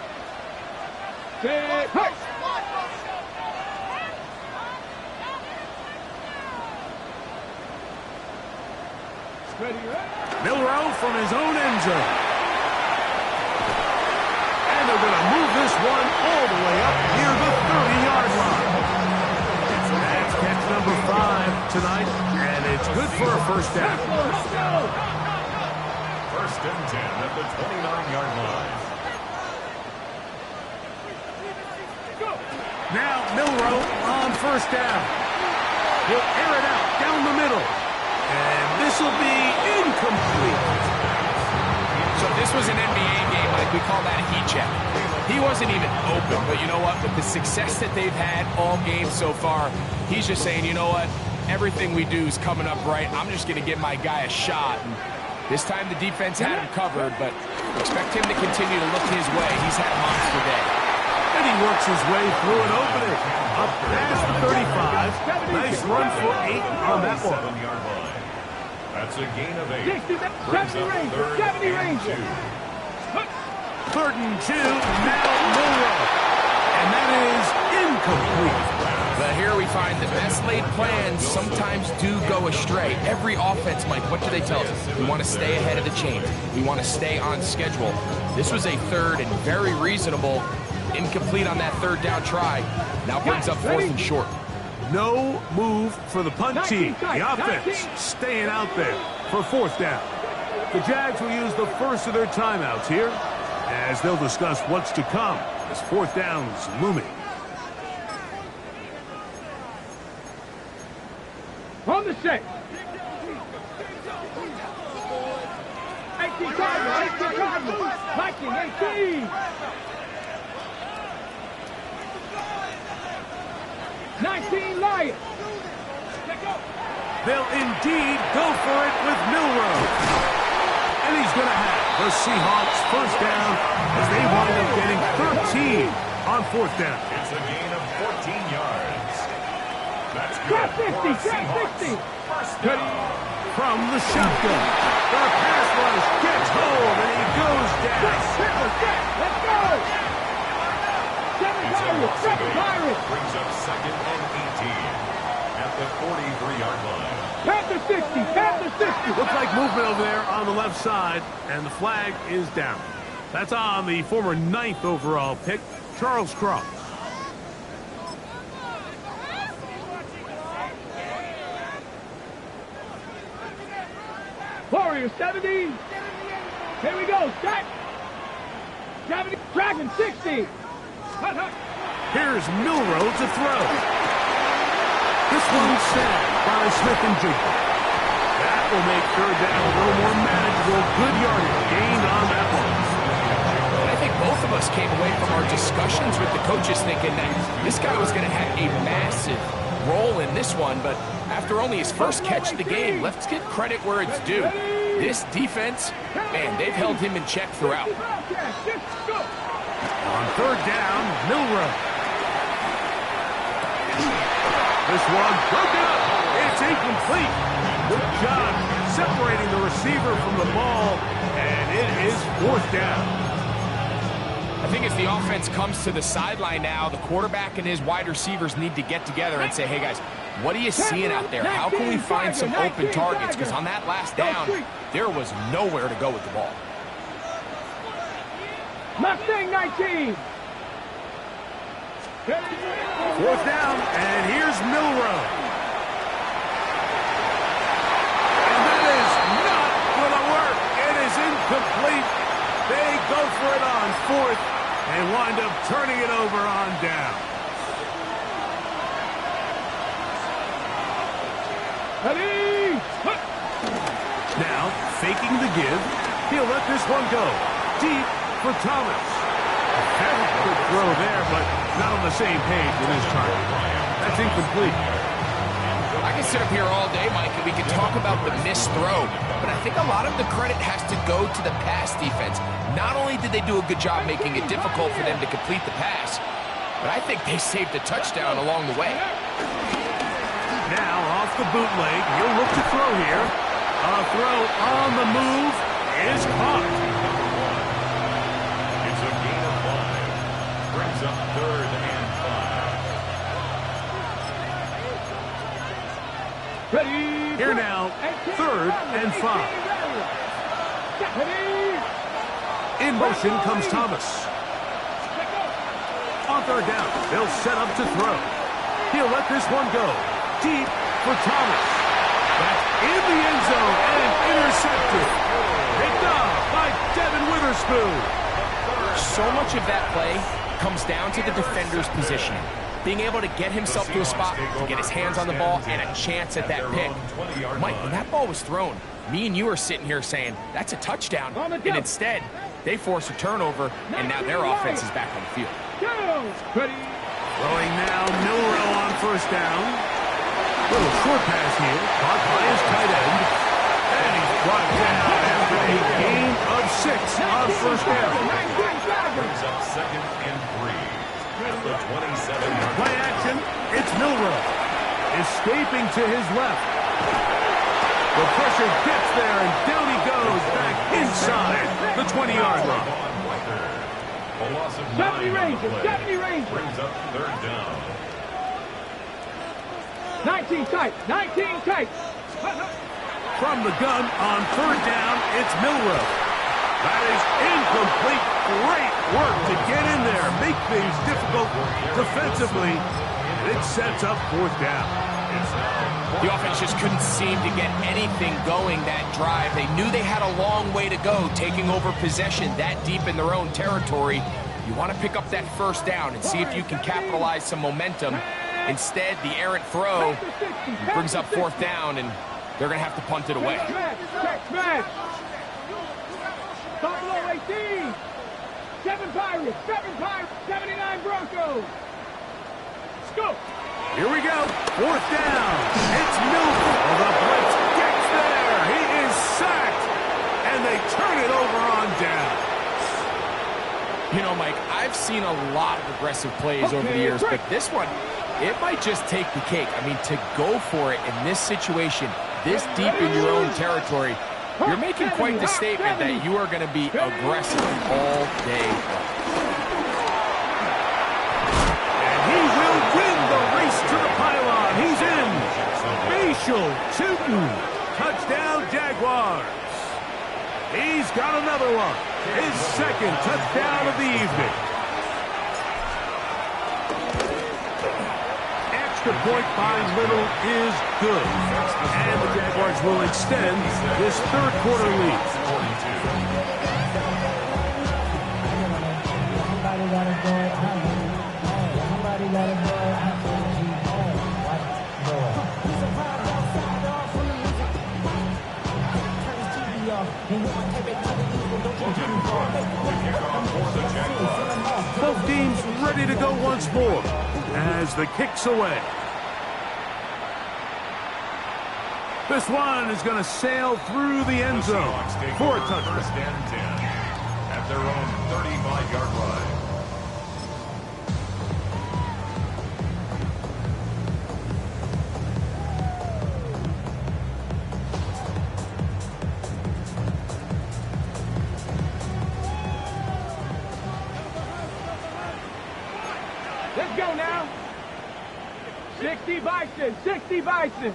[SPEAKER 3] Set. Hey. Ready, ready.
[SPEAKER 1] Milroe from his own end zone. And they're going to move this one all the way up near the 30-yard line. That's catch number 5 tonight, and it's good for a first down.
[SPEAKER 4] First and 10 at the 29-yard line.
[SPEAKER 1] Now Milroe on first down. He'll air it out down the middle. And this will be incomplete.
[SPEAKER 2] So if this was an NBA game, like we call that a heat check. He wasn't even open, but you know what? With the success that they've had all game so far, he's just saying, you know what? Everything we do is coming up right. I'm just going to give my guy a shot. And this time the defense had him covered, but expect him to continue to look his way. He's had a monster day.
[SPEAKER 1] And he works his way through an opening. Up past the 35. Nice run for 8 on that one.
[SPEAKER 4] 7-yard line. That's a gain of 8.
[SPEAKER 3] 70 Rangers. 70 Rangers.
[SPEAKER 1] Third and 2. Now Milroe. And that is incomplete.
[SPEAKER 2] But here we find the best laid plans sometimes do go astray. Every offense, Mike, what do they tell us? We want to stay ahead of the chains. We want to stay on schedule. This was a third and very reasonable. Incomplete on that third down try. Now brings up fourth and short.
[SPEAKER 1] No move for the punt team. The offense staying out there for fourth down. The Jags will use the first of their timeouts here as they'll discuss what's to come as fourth down's looming.
[SPEAKER 3] On the set. 18 Cardinals. Viking 18. 19 Lions.
[SPEAKER 1] They'll indeed go for it with Milroe. And he's going to have the Seahawks first down as they wind up getting 13 on fourth down.
[SPEAKER 4] It's a gain of 14 yards. That's good.
[SPEAKER 3] Trap 50, trap 50.
[SPEAKER 4] First down.
[SPEAKER 1] From the shotgun. The pass rush gets home and he goes down.
[SPEAKER 3] Let's go. Seven Pirates.
[SPEAKER 4] Brings up second and 18 at the 43-yard line.
[SPEAKER 3] Panther 60, Panther 60.
[SPEAKER 1] Looks like movement over there on the left side, and the flag is down. That's on the former 9th overall pick, Charles Cross.
[SPEAKER 3] Warriors 70. Here we go. Set. 70. Dragon 60. Hut, hut.
[SPEAKER 1] Here's Milroe to throw. This one's set by Smith and Jigba. That will make third down a little more manageable. Good yardage gained on that one.
[SPEAKER 2] And I think both of us came away from our discussions with the coaches thinking that this guy was going to have a massive role in this one, but after only his first catch of the game, let's give credit where it's due. This defense, man, they've held him in check throughout.
[SPEAKER 1] On third down, Milroe. This one broken up. It's incomplete. Good job separating the receiver from the ball, and it is fourth down.
[SPEAKER 2] I think as the offense comes to the sideline now, the quarterback and his wide receivers need to get together and say, hey, guys, what are you seeing out there? How can we find some open targets? Because on that last down, there was nowhere to go with the ball.
[SPEAKER 3] Mustang 19.
[SPEAKER 1] Fourth down, and here's Milroe. And that is not going to work. It is incomplete. They go for it on fourth and wind up turning it over on down. Now, faking the give, he'll let this one go. Deep for Thomas. Very good throw there, but not on the same page with his target. That's incomplete.
[SPEAKER 2] I can sit up here all day, Mike, and we can talk about the missed throw, but I think a lot of the credit has to go to the pass defense. Not only did they do a good job making it difficult for them to complete the pass, but I think they saved a touchdown along the way.
[SPEAKER 1] Now, off the bootleg, he'll look to throw here. A throw on the move is caught.
[SPEAKER 4] It's a gain of 5. Brings up 3rd and 5.
[SPEAKER 3] Ready.
[SPEAKER 1] Here now, 3rd and 5. In motion comes Thomas. On 3rd down, they'll set up to throw. He'll let this one go. Deep for Thomas. That's in the end zone and intercepted. Picked up by Devin Witherspoon.
[SPEAKER 2] So much of that play comes down to the defender's positioning. Being able to get himself to a spot, to get his hands on the ball, and a chance at that pick. Mike, when that ball was thrown, me and you are sitting here saying, that's a touchdown. And instead, they force a turnover, and now their offense is back on the field.
[SPEAKER 1] Throwing now, Milroe on 1st down. Little short pass here, caught by his tight end. And he's brought down after a gain of 6 on 1st down.
[SPEAKER 4] Brings up 2nd and 3. At the 27-yard
[SPEAKER 1] Play action, it's Milroe. Escaping to his left. The pressure gets there, and down he goes back inside the 20-yard line.
[SPEAKER 4] A loss of
[SPEAKER 3] 70
[SPEAKER 4] 9 on the
[SPEAKER 3] Rangers,
[SPEAKER 4] play.
[SPEAKER 3] 70 Rangers.
[SPEAKER 4] Brings up 3rd down.
[SPEAKER 3] 19 tight, 19 tight.
[SPEAKER 1] From the gun on 3rd down, it's Milroe. That is incomplete. Great work to get in there, make things difficult defensively, and it sets up 4th down.
[SPEAKER 2] The offense just couldn't seem to get anything going that drive. They knew they had a long way to go, taking over possession that deep in their own territory. You want to pick up that 1st down and see if you can capitalize some momentum. Instead, the errant throw brings up 4th down, and they're going to have to punt it away.
[SPEAKER 3] Smash. Top below 18. 7 Pirates, 79 Broncos. Let's go.
[SPEAKER 1] Here we go, 4th down. It's Milroe. The blitz gets there. He is sacked, and they turn it over on down.
[SPEAKER 2] You know, Mike, I've seen a lot of aggressive plays over the years, but this one, it might just take the cake. I mean, to go for it in this situation, this deep in your own territory, you're making quite the statement that you are going to be aggressive all day long.
[SPEAKER 1] And he will win the race to the pylon. He's in. Facial Tootin. Touchdown, Jaguars. He's got another one. His 2nd touchdown of the evening. Extra point by Little is good. And the Jaguars will extend this 3rd quarter lead. Both teams ready to go once more as the kick's away. This one is going to sail through the end zone for a touchdown.
[SPEAKER 4] 1st and 10 at their own 35-yard line.
[SPEAKER 3] Let's go now. 60 Bison, 60 Bison.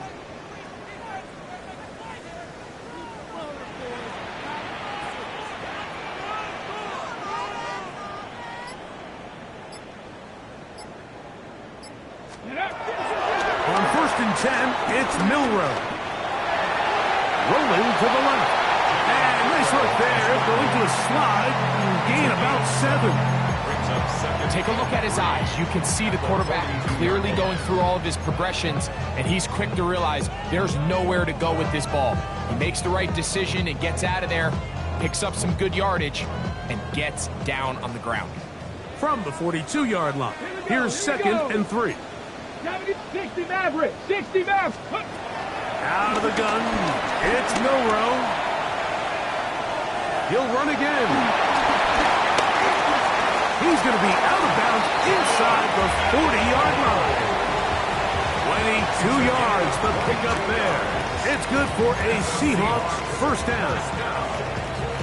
[SPEAKER 1] On 1st and 10, it's Milroe. Rolling to the left. And nice work there. Going to a slide. Gain about 7.
[SPEAKER 2] Take a look at his eyes. You can see the quarterback clearly going through all of his progressions, and he's quick to realize there's nowhere to go with this ball. He makes the right decision and gets out of there, picks up some good yardage, and gets down on the ground.
[SPEAKER 1] From the 42-yard line, here's 2nd and 3.
[SPEAKER 3] 60 Maverick, 60 Maverick.
[SPEAKER 1] Out of the gun, it's Milroe. He'll run again. He's going to be out of bounds inside the 40-yard line. 22 yards, the pickup there. It's good for a Seahawks first down.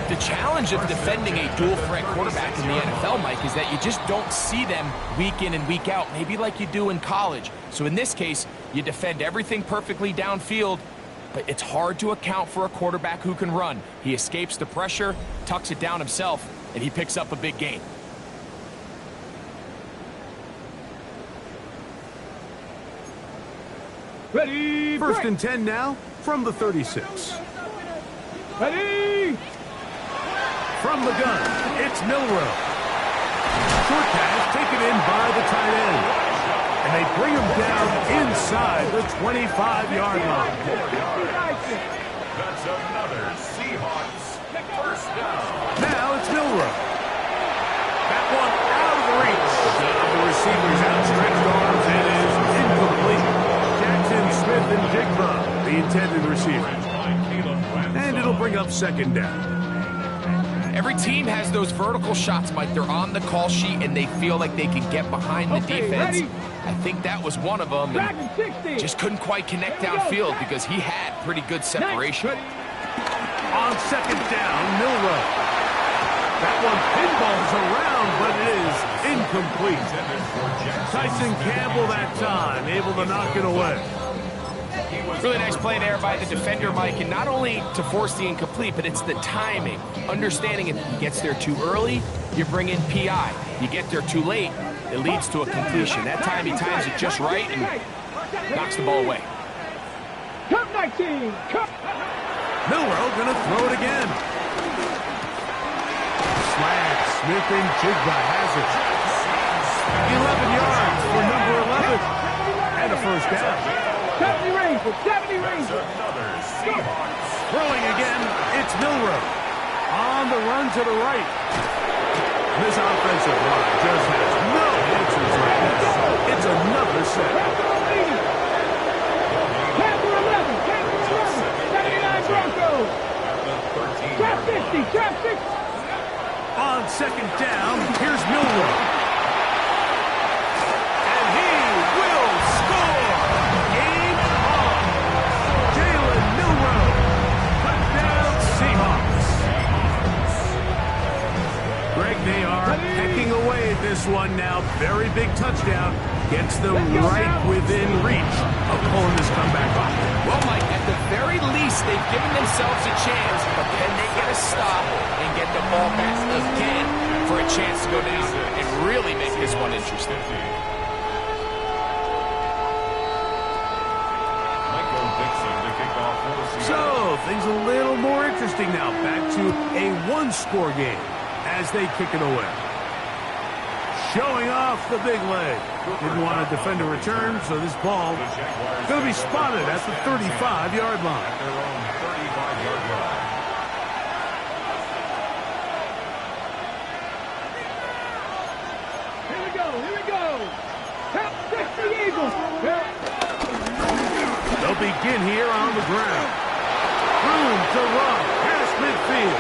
[SPEAKER 2] The challenge of defending a dual-threat quarterback in the NFL, Mike, is that you just don't see them week in and week out, maybe like you do in college. So in this case, you defend everything perfectly downfield, but it's hard to account for a quarterback who can run. He escapes the pressure, tucks it down himself, and he picks up a big gain.
[SPEAKER 3] Ready,
[SPEAKER 1] 1st and 10 now from the 36.
[SPEAKER 3] ready.
[SPEAKER 1] From the gun, it's Milroe. Short pass taken in by the tight end. And they bring him down inside the 25-yard line.
[SPEAKER 4] That's another Seahawks first down.
[SPEAKER 1] Now it's Milroe. That one out of the reach of the receiver's outstretched arms and is incomplete. Jackson, Smith, and Jigba, the intended receiver. And it'll bring up 2nd down.
[SPEAKER 2] Every team has those vertical shots, Mike. They're on the call sheet, and they feel like they can get behind the defense.
[SPEAKER 3] Ready?
[SPEAKER 2] I think that was one of them. And just couldn't quite connect downfield because he had pretty good separation.
[SPEAKER 1] On 2nd down, Milroe. That one pinballs around, but it is incomplete. Tyson Campbell that time, able to knock it away.
[SPEAKER 2] Really nice play there by the defender, Mike, and not only to force the incomplete, but it's the timing. Understanding if he gets there too early, you bring in PI. You get there too late, it leads to a completion. That time he times it just right and knocks the ball away.
[SPEAKER 3] Cup 19. Cup.
[SPEAKER 1] Milroe gonna throw it again. Slant, Smith and Jigba has it. 11 yards for number 11. And a first down.
[SPEAKER 3] 70 Rangers, 70 Rangers.
[SPEAKER 1] Throwing again, it's Milroe. On the run to the right. This offensive line just has no answers right now. It's another set.
[SPEAKER 3] Panther 11, Panther 11, 79 Broncos. Trap 50, trap 50.
[SPEAKER 1] On 2nd down, here's Milroe. And he will score. Game on. Jalen Milroe. Touchdown Seahawks. Greg, they are pecking away at this one now. Very big touchdown. Gets them right within reach of pulling this comeback off.
[SPEAKER 2] Well, Mike, at the very least, they've given themselves a chance, but can they get a stop and get the ball back again for a chance to go down and really make this one interesting?
[SPEAKER 1] So, things a little more interesting now. Back to a one-score game as they kick it away. Showing off the big leg. Didn't want to defend a return, so this ball is going to be spotted at the 35-yard line.
[SPEAKER 3] Here we go. Top 60 Eagles.
[SPEAKER 1] They'll begin here on the ground. Room to run past midfield.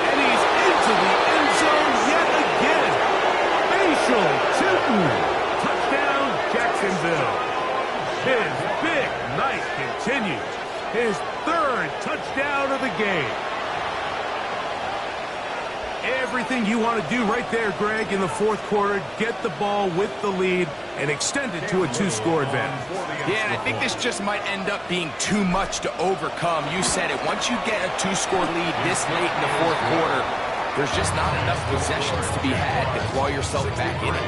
[SPEAKER 1] And he's into the end zone yet again. Facial Tilton. Touchdown, Jacksonville. His big night continues. His 3rd touchdown of the game. Everything you want to do right there, Greg, in the 4th quarter. Get the ball with the lead and extend it to a 2-score advantage.
[SPEAKER 2] Yeah, and I think this just might end up being too much to overcome. You said it. Once you get a 2-score lead this late in the 4th quarter, there's just not enough possessions to be had to claw yourself back in it.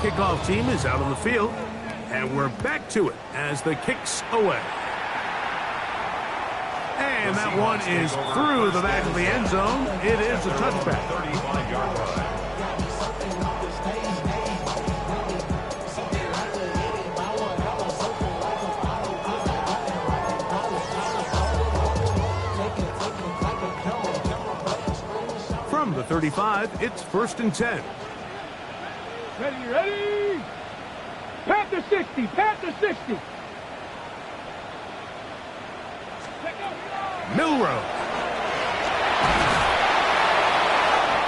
[SPEAKER 1] kickoff team is out on the field. And we're back to it as the kick's away. And that one is through the back of the end zone. It is a touchback.
[SPEAKER 4] 35-yard line.
[SPEAKER 1] From the 35, it's 1st and 10.
[SPEAKER 3] Ready. Panther 60, Panther 60.
[SPEAKER 1] Milroe.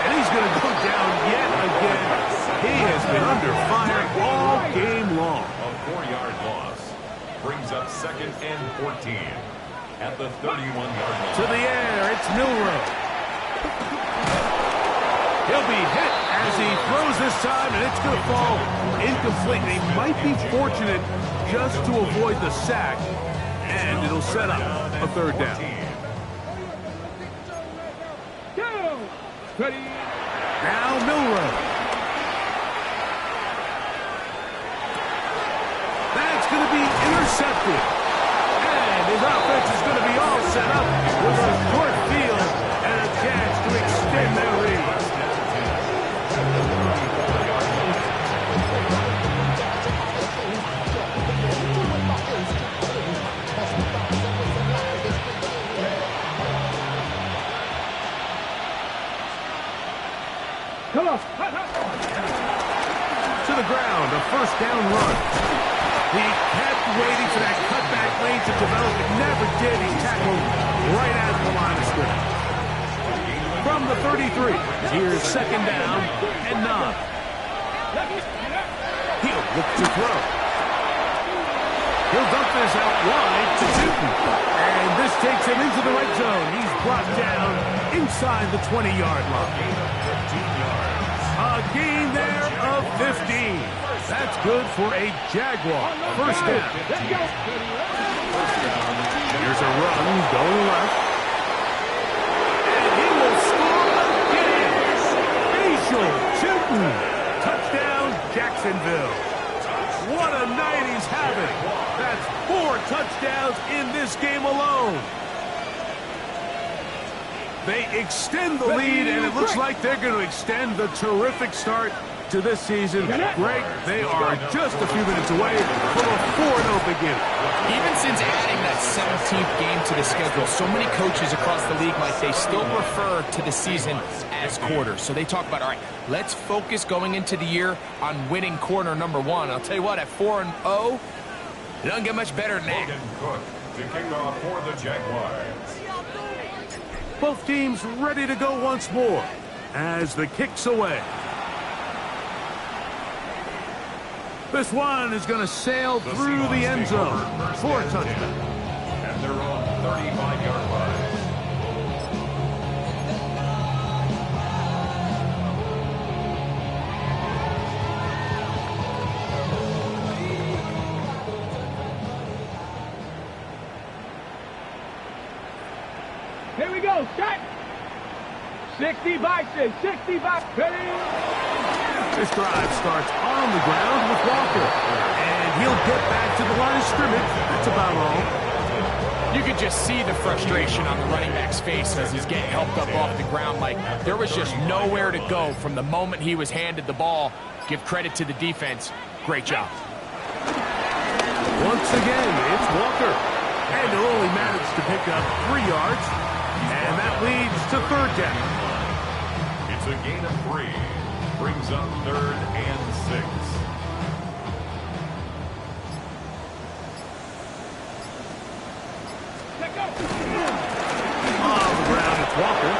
[SPEAKER 1] And he's going to go down yet again. He has been under fire all game long.
[SPEAKER 4] A 4-yard loss brings up 2nd and 14 at the 31-yard line.
[SPEAKER 1] To the air, it's Milroe. He'll be hit as he throws this time, and it's going to fall incomplete. They might be fortunate just to avoid the sack, and it'll set up a 3rd down.
[SPEAKER 3] Ready.
[SPEAKER 1] Now Milroe. That's going to be intercepted. And his offense is going to be all set up with a short field and a chance to extend their lead.
[SPEAKER 3] Come on.
[SPEAKER 1] To the ground, a 1st down run. He kept waiting for that cutback lane to develop. It never did. He tackled right at the line of scrimmage. From the 33, here's 2nd down and 9. He'll look to throw. He'll dump this out wide to Newton. And this takes him into the red zone. He's brought down inside the 20-yard line. A gain there of 15. That's good for a Jaguar. 1st down. Here's a run going left. And he will score again. Facial Newton. Touchdown, Jacksonville. What a night he's having. That's 4 touchdowns in this game alone. They extend the lead, and it looks like they're going to extend the terrific start to this season. Greg, they are just a few minutes away from a 4-0 beginning.
[SPEAKER 2] Even since adding that 17th game to the schedule, so many coaches across the league, Mike, they still refer to the season as quarters. So they talk about, all right, let's focus going into the year on winning quarter number 1. I'll tell you what, at 4-0, it doesn't get much better than that.
[SPEAKER 4] Logan Cook to kick off for the Jaguars.
[SPEAKER 1] Both teams ready to go once more as the kick's away. This one is going to sail through the end zone for a touchdown.
[SPEAKER 4] At their own 35-yard line.
[SPEAKER 3] Here we go. Start. 60 by 6. 60 by. Ready.
[SPEAKER 1] This drive starts on the ground with Walker. And he'll get back to the line of scrimmage. That's about all.
[SPEAKER 2] You could just see the frustration on the running back's face as he's getting helped up off the ground. Like, there was just nowhere to go from the moment he was handed the ball. Give credit to the defense. Great job.
[SPEAKER 1] Once again, it's Walker. And he'll only manage to pick up 3 yards. And that leads to 3rd down.
[SPEAKER 4] It's a gain of 3. Brings up 3rd and 6.
[SPEAKER 1] On the ground, it's Walker.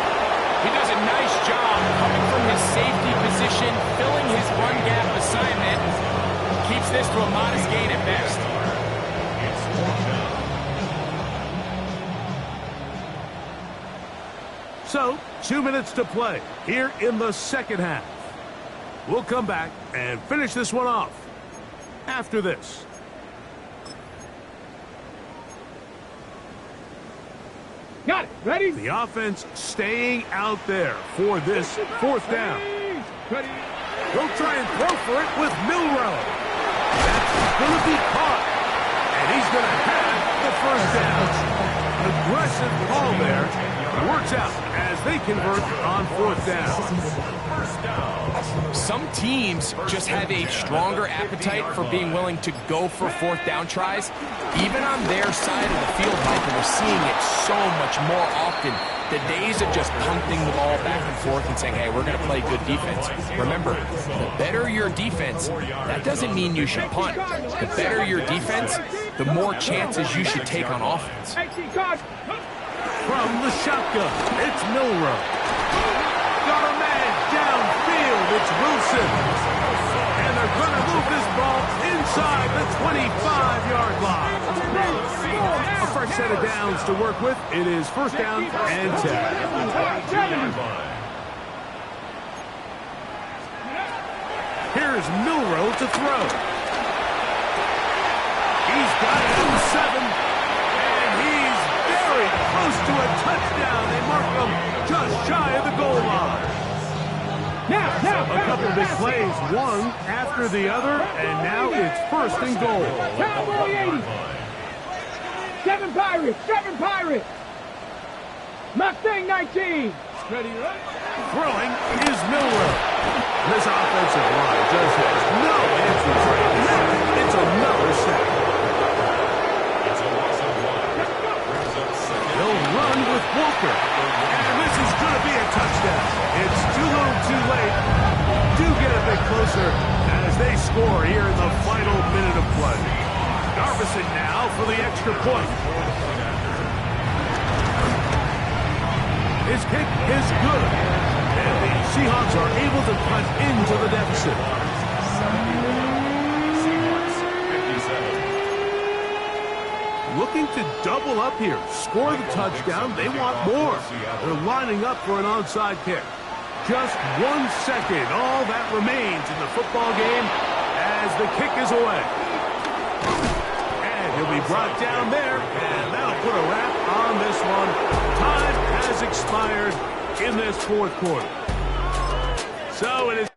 [SPEAKER 2] He does a nice job coming from his safety position, filling his run gap assignment. Keeps this to a modest gain at best.
[SPEAKER 4] It's 4th down.
[SPEAKER 1] So, 2 minutes to play here in the 2nd half. We'll come back and finish this one off after this.
[SPEAKER 3] Got it. Ready.
[SPEAKER 1] The offense staying out there for this 4th down.
[SPEAKER 3] Ready.
[SPEAKER 1] He'll try and throw for it with Milroe. That's going to be caught. And he's going to have the first down. Aggressive ball there. Works out as they convert on fourth down.
[SPEAKER 2] Some teams just have a stronger appetite for being willing to go for fourth down tries. Even on their side of the field, Michael, we're seeing it so much more often. The days of just punting the ball back and forth and saying, hey, we're going to play good defense. Remember, the better your defense, that doesn't mean you should punt. The better your defense, the more chances you should take on offense.
[SPEAKER 1] From the shotgun, it's Milroe. Got a man downfield, it's Wilson. And they're going to move this ball inside the 25-yard line. A fresh set of downs to work with. It is first down and 10. Here's Milroe to throw. He's got it in 7. And he's very close to a touchdown. They mark him just shy of the goal line. A couple big plays, one after the other, and now it's first and goal.
[SPEAKER 3] Cowboy 80. 7 Pirates, 7 Pirates. Mustang 19. Ready, right?
[SPEAKER 1] Throwing is Milroe. This offensive line just has no answers right now. It's another sack. They'll run with Walker. And this is going to be a touchdown. It's too little too late. Do get a bit closer as they score here in the final minute of play. Garbison now for the extra point. His kick is good. And the Seahawks are able to cut into the deficit. Looking to double up here. Score the touchdown. They want more. They're lining up for an onside kick. Just 1 second. All that remains in the football game as the kick is away. And he'll be brought down there. And that'll put a wrap on this one. Time has expired in this fourth quarter. So it is.